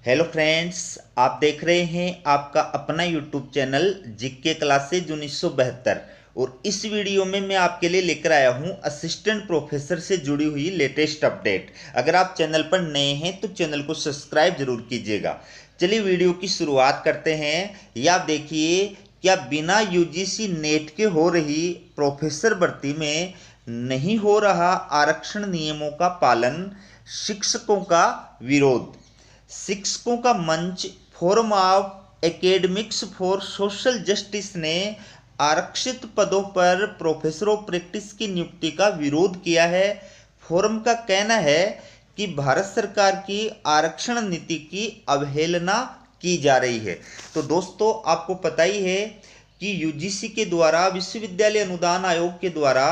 Hello friends, आप देख रहे हैं आपका अपना यूट्यूब चैनल जीके क्लासेज 1972। और इस वीडियो में मैं आपके लिए लेकर आया हूं असिस्टेंट प्रोफेसर से जुड़ी हुई लेटेस्ट अपडेट। अगर आप चैनल पर नए हैं तो चैनल को सब्सक्राइब जरूर कीजिएगा। चलिए वीडियो की शुरुआत करते हैं। ये आप देखिए, क्या बिना यूजीसी नेट के हो रही प्रोफेसर भर्ती में नहीं हो रहा आरक्षण नियमों का पालन, शिक्षकों का विरोध। शिक्षकों का मंच forum of academics for social justice ने आरक्षित पदों पर प्रोफेसर ऑफ प्रैक्टिस की नियुक्ति का विरोध किया है। फोरम का कहना है कि भारत सरकार की आरक्षण नीति की अवहेलना की जा रही है। तो दोस्तों, आपको पता ही है कि यूजीसी के द्वारा, विश्वविद्यालय अनुदान आयोग के द्वारा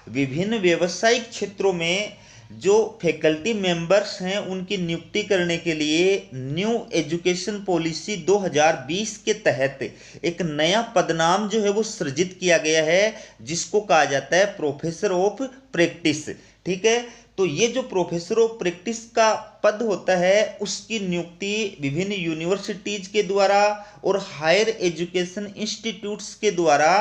विभिन्न व्यावसायिक क्षेत्रों में जो फैकल्टी मेंबर्स हैं उनकी नियुक्ति करने के लिए न्यू एजुकेशन पॉलिसी 2020 के तहत एक नया पदनाम जो है वो सृजित किया गया है, जिसको कहा जाता है प्रोफेसर ऑफ प्रैक्टिस। ठीक है, तो ये जो प्रोफेसर ऑफ प्रैक्टिस का पद होता है उसकी नियुक्ति विभिन्न यूनिवर्सिटीज के द्वारा और हायर एजुकेशन इंस्टीट्यूट्स के द्वारा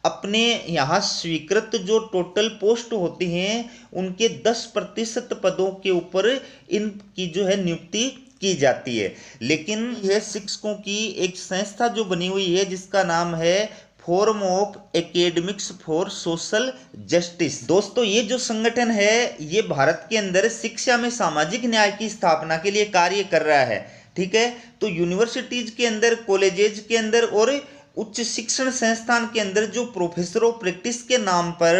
अपने यहाँ स्वीकृत जो टोटल पोस्ट होती हैं उनके 10% पदों के ऊपर इनकी जो है नियुक्ति की जाती है। लेकिन यह शिक्षकों की एक संस्था जो बनी हुई है जिसका नाम है forum of academics for social justice. दोस्तों, ये जो संगठन है ये भारत के अंदर शिक्षा में सामाजिक न्याय की स्थापना के लिए कार्य कर रहा है। ठीक है, तो यूनिवर्सिटीज के अंदर, कॉलेजेज के अंदर और उच्च शिक्षण संस्थान के अंदर जो प्रोफेसर ऑफ प्रैक्टिस के नाम पर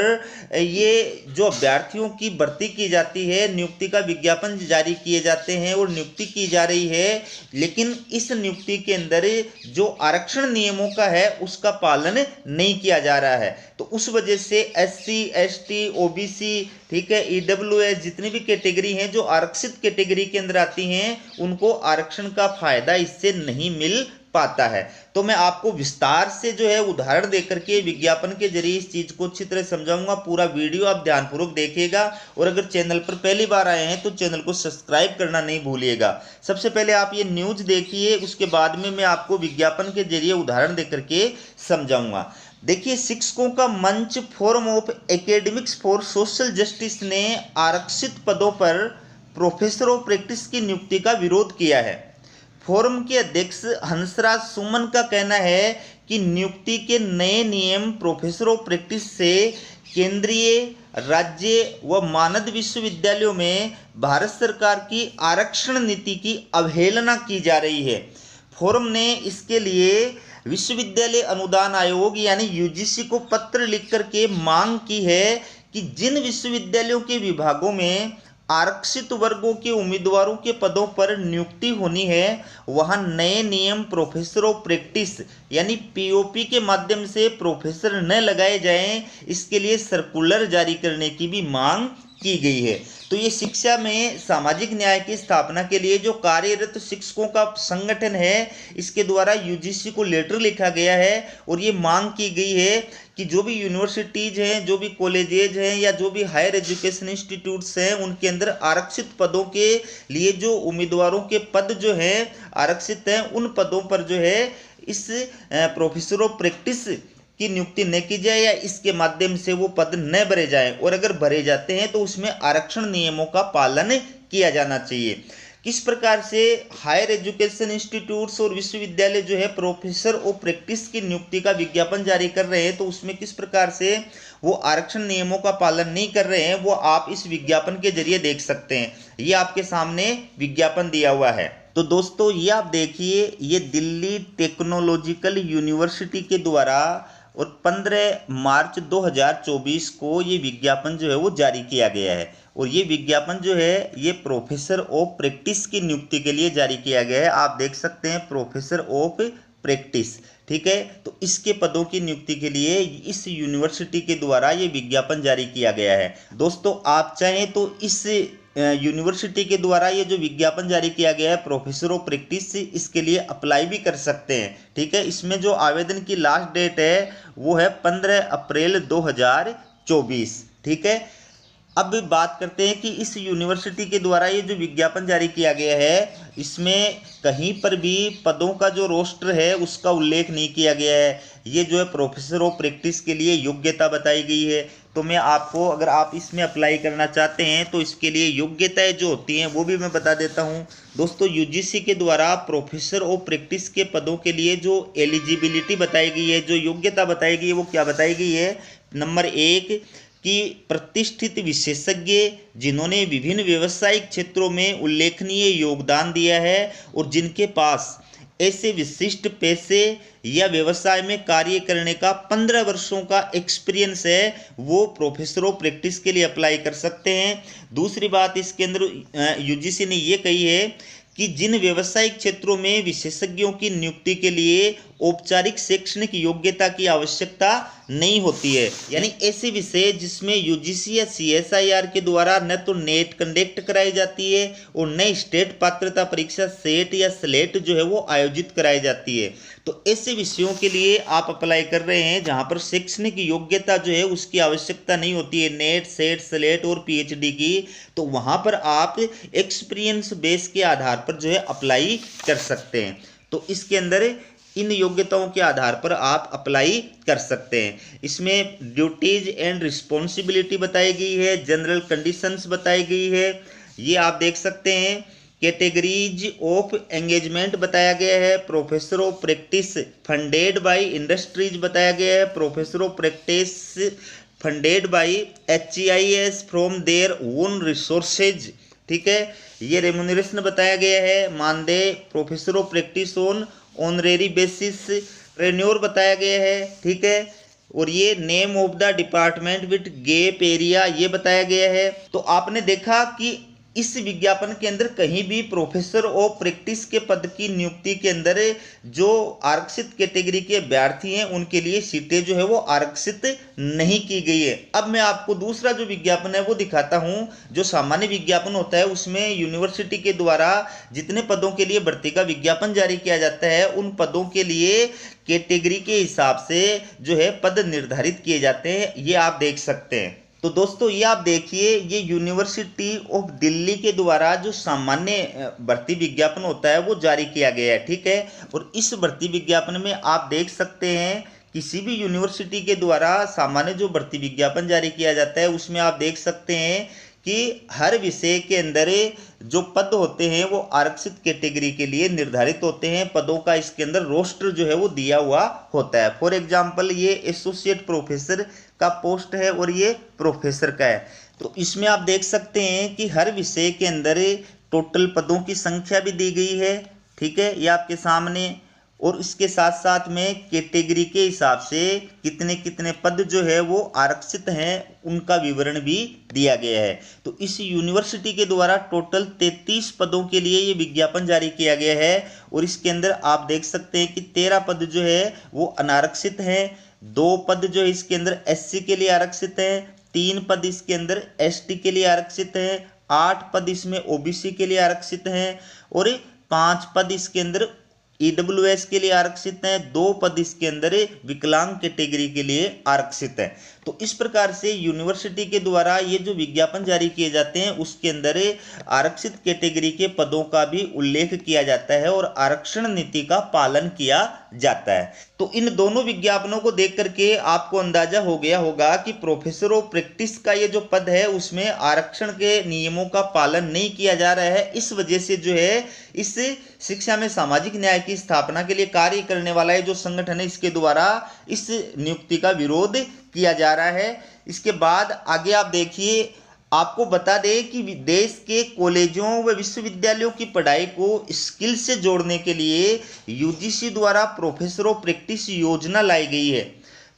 ये जो अभ्यर्थियों की भर्ती की जाती है, नियुक्ति का विज्ञापन जारी किए जाते हैं और नियुक्ति की जा रही है, लेकिन इस नियुक्ति के अंदर जो आरक्षण नियमों का है उसका पालन नहीं किया जा रहा है। तो उस वजह से एससी, एसटी, ओबीसी, ठीक है, ईडब्ल्यूएस, जितनी भी कैटेगरी हैं जो आरक्षित कैटेगरी के अंदर आती हैं उनको आरक्षण का फायदा इससे नहीं मिल पाता है। तो मैं आपको विस्तार से जो है उदाहरण देकर के विज्ञापन के जरिए इस चीज को अच्छी तरह समझाऊंगा। पूरा वीडियो आप ध्यानपूर्वक देखिएगा और अगर चैनल पर पहली बार आए हैं तो चैनल को सब्सक्राइब करना नहीं भूलिएगा। सबसे पहले आप ये न्यूज देखिए, उसके बाद में मैं आपको विज्ञापन के जरिए उदाहरण देकर के समझाऊंगा। देखिए, शिक्षकों का मंच forum of academics for social justice ने आरक्षित पदों पर प्रोफेसर ऑफ प्रैक्टिस की नियुक्ति का विरोध किया है। फोरम के अध्यक्ष हंसराज सुमन का कहना है कि नियुक्ति के नए नियम प्रोफेसर ऑफ प्रैक्टिस से केंद्रीय, राज्य व मानद विश्वविद्यालयों में भारत सरकार की आरक्षण नीति की अवहेलना की जा रही है। फोरम ने इसके लिए विश्वविद्यालय अनुदान आयोग यानी यूजीसी को पत्र लिख करके मांग की है कि जिन विश्वविद्यालयों के विभागों में आरक्षित वर्गों के उम्मीदवारों के पदों पर नियुक्ति होनी है वहां नए नियम प्रोफेसर ऑफ प्रैक्टिस यानी पीओपी के माध्यम से प्रोफेसर न लगाए जाएं, इसके लिए सर्कुलर जारी करने की भी मांग की गई है। तो ये शिक्षा में सामाजिक न्याय की स्थापना के लिए जो कार्यरत शिक्षकों का संगठन है इसके द्वारा यूजीसी को लेटर लिखा गया है और ये मांग की गई है कि जो भी यूनिवर्सिटीज हैं, जो भी कॉलेजेज हैं या जो भी हायर एजुकेशन इंस्टीट्यूट्स हैं उनके अंदर आरक्षित पदों के लिए जो उम्मीदवारों के पद जो हैं आरक्षित हैं उन पदों पर जो है इस प्रोफेसर ऑफ प्रैक्टिस की नियुक्ति न की जाए या इसके माध्यम से वो पद न भरे जाएं, और अगर भरे जाते हैं तो उसमें आरक्षण नियमों का पालन किया जाना चाहिए। किस प्रकार से हायर एजुकेशन इंस्टीट्यूट्स और विश्वविद्यालय जो है प्रोफेसर ऑफ प्रैक्टिस की नियुक्ति का विज्ञापन जारी कर रहे हैं, तो उसमें किस प्रकार से वो आरक्षण नियमों का पालन नहीं कर रहे हैं वो आप इस विज्ञापन के जरिए देख सकते हैं। ये आपके सामने विज्ञापन दिया हुआ है। तो दोस्तों, ये आप देखिए, ये दिल्ली टेक्नोलॉजिकल यूनिवर्सिटी के द्वारा और 15 मार्च 2024 को ये विज्ञापन जो है वो जारी किया गया है। और ये विज्ञापन जो है ये प्रोफेसर ऑफ प्रैक्टिस की नियुक्ति के लिए जारी किया गया है। आप देख सकते हैं प्रोफेसर ऑफ प्रैक्टिस, ठीक है। तो इसके पदों की नियुक्ति के लिए इस यूनिवर्सिटी के द्वारा ये विज्ञापन जारी किया गया है। दोस्तों, आप चाहें तो इस यूनिवर्सिटी के द्वारा ये जो विज्ञापन जारी किया गया है प्रोफेसर ऑफ प्रैक्टिस, इसके लिए अप्लाई भी कर सकते हैं। ठीक है, इसमें जो आवेदन की लास्ट डेट है वो है 15 अप्रैल 2024। ठीक है, अब बात करते हैं कि इस यूनिवर्सिटी के द्वारा ये जो विज्ञापन जारी किया गया है, इसमें कहीं पर भी पदों का जो रोस्टर है उसका उल्लेख नहीं किया गया है। ये जो है प्रोफेसर ऑफ प्रैक्टिस के लिए योग्यता बताई गई है। तो मैं आपको, अगर आप इसमें अप्लाई करना चाहते हैं तो इसके लिए योग्यताएं जो होती हैं वो भी मैं बता देता हूं। दोस्तों, यूजीसी के द्वारा प्रोफेसर ऑफ प्रैक्टिस के पदों के लिए जो एलिजिबिलिटी बताई गई है, जो योग्यता बताई गई है, वो क्या बताई गई है। नंबर 1 कि प्रतिष्ठित विशेषज्ञ जिन्होंने विभिन्न व्यावसायिक क्षेत्रों में उल्लेखनीय योगदान दिया है और जिनके पास ऐसे विशिष्ट पेशे या व्यवसाय में कार्य करने का 15 वर्षों का एक्सपीरियंस है, वो प्रोफेसर ऑफ प्रैक्टिस के लिए अप्लाई कर सकते हैं। दूसरी बात इसके अंदर यूजीसी ने ये कही है कि जिन व्यवसायिक क्षेत्रों में विशेषज्ञों की नियुक्ति के लिए औपचारिक शैक्षणिक योग्यता की आवश्यकता नहीं होती है, यानी ऐसे विषय जिसमें यूजीसी या सीएसआईआर के द्वारा न तो नेट कंडक्ट कराई जाती है और न स्टेट पात्रता परीक्षा सेट या स्लेट जो है वो आयोजित कराई जाती है। तो ऐसे विषयों के लिए आप अप्लाई कर रहे हैं जहां पर शैक्षणिक योग्यता जो है उसकी आवश्यकता नहीं होती है, नेट, सेट, स्लेट और पीएचडी की, तो वहां पर आप एक्सपीरियंस बेस के आधार पर जो है अप्लाई कर सकते हैं। तो इसके अंदर इन योग्यताओं के आधार पर आप अप्लाई कर सकते हैं। इसमें ड्यूटीज एंड रिस्पॉन्सिबिलिटी बताई गई है, जनरल कंडीशंस बताई गई है, ये आप देख सकते हैं। कैटेगरीज ऑफ एंगेजमेंट बताया गया है। Professor of practice funded by industries बताया गया है। प्रोफेसर ऑफ प्रैक्टिस फंडेड बाय HEIS from their own resources, ठीक है। ये रेम्यूनरेशन बताया गया है। मानदेय professor of practice on honorary basis tenure बताया गया है, ठीक है। और ये name of the department with gap area ये बताया गया है। तो आपने देखा कि इस विज्ञापन के अंदर कहीं भी प्रोफेसर ऑफ प्रैक्टिस के पद की नियुक्ति के अंदर जो आरक्षित कैटेगरी के अभ्यर्थी हैं उनके लिए सीटें जो है वो आरक्षित नहीं की गई है। अब मैं आपको दूसरा जो विज्ञापन है वो दिखाता हूं। जो सामान्य विज्ञापन होता है उसमें यूनिवर्सिटी के द्वारा जितने पदों के लिए भर्ती का विज्ञापन जारी किया जाता है उन पदों के लिए कैटेगरी के हिसाब से जो है पद निर्धारित किए जाते हैं, ये आप देख सकते हैं। तो दोस्तों ये आप देखिए, ये यूनिवर्सिटी ऑफ दिल्ली के द्वारा जो सामान्य भर्ती विज्ञापन होता है वो जारी किया गया है, ठीक है। और इस भर्ती विज्ञापन में आप देख सकते हैं किसी भी यूनिवर्सिटी के द्वारा सामान्य जो भर्ती विज्ञापन जारी किया जाता है उसमें आप देख सकते हैं कि हर विषय के अंदर जो पद होते हैं वो आरक्षित कैटेगरी के लिए निर्धारित होते हैं। पदों का इसके अंदर रोस्टर जो है वो दिया हुआ होता है। फॉर एग्जांपल ये एसोसिएट प्रोफेसर का पोस्ट है और ये प्रोफेसर का है। तो इसमें आप देख सकते हैं कि हर विषय के अंदर टोटल पदों की संख्या भी दी गई है, ठीक है, ये आपके सामने। और इसके साथ साथ में कैटेगरी के हिसाब से कितने कितने पद जो है वो आरक्षित हैं उनका विवरण भी दिया गया है। तो इस यूनिवर्सिटी के द्वारा टोटल 33 पदों के लिए ये विज्ञापन जारी किया गया है। और इसके अंदर आप देख सकते हैं कि 13 पद जो है वो अनारक्षित हैं, 2 पद जो है इसके अंदर SC के लिए आरक्षित हैं, 3 पद इसके अंदर ST के लिए आरक्षित हैं, 8 पद इसमें OBC के लिए आरक्षित हैं और 5 पद इसके अंदर EWS के लिए आरक्षित हैं, 2 पद इसके अंदर विकलांग कैटेगरी के लिए आरक्षित हैं। तो इस प्रकार से यूनिवर्सिटी के द्वारा ये जो विज्ञापन जारी किए जाते हैं उसके अंदर आरक्षित कैटेगरी के पदों का भी उल्लेख किया जाता है और आरक्षण नीति का पालन किया जाता है। तो इन दोनों विज्ञापनों को देख करके आपको अंदाजा हो गया होगा कि प्रोफेसर ऑफ प्रैक्टिस का ये जो पद है उसमें आरक्षण के नियमों का पालन नहीं किया जा रहा है। इस वजह से जो है इस शिक्षा में सामाजिक न्याय की स्थापना के लिए कार्य करने वाला है जो संगठन है इसके द्वारा इस नियुक्ति का विरोध किया जा रहा है। इसके बाद आगे आप देखिए, आपको बता दें कि देश के कॉलेजों व विश्वविद्यालयों की पढ़ाई को स्किल से जोड़ने के लिए यूजीसी द्वारा प्रोफेसर ऑफ प्रैक्टिस योजना लाई गई है।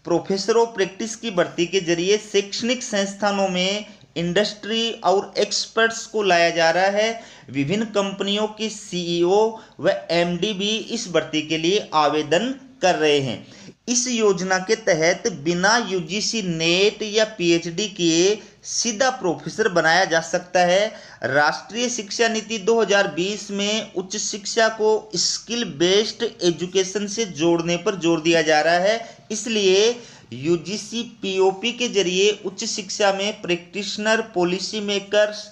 प्रोफेसर ऑफ प्रैक्टिस की भर्ती के जरिए शैक्षणिक संस्थानों में इंडस्ट्री और एक्सपर्ट्स को लाया जा रहा है। विभिन्न कंपनियों के CEO व MD भी इस भर्ती के लिए आवेदन कर रहे हैं। इस योजना के तहत बिना यूजीसी नेट या PhD किए सीधा प्रोफेसर बनाया जा सकता है। राष्ट्रीय शिक्षा नीति 2020 में उच्च शिक्षा को स्किल बेस्ड एजुकेशन से जोड़ने पर जोर दिया जा रहा है। इसलिए यूजीसी पीओपी के जरिए उच्च शिक्षा में practitioner, policy makers,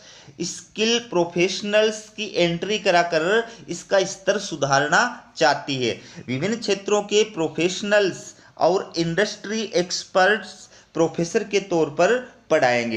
skill professionals की एंट्री कराकर इसका स्तर सुधारना चाहती है। विभिन्न क्षेत्रों के प्रोफेशनल्स और इंडस्ट्री एक्सपर्ट्स प्रोफेसर के तौर पर पढ़ाएंगे।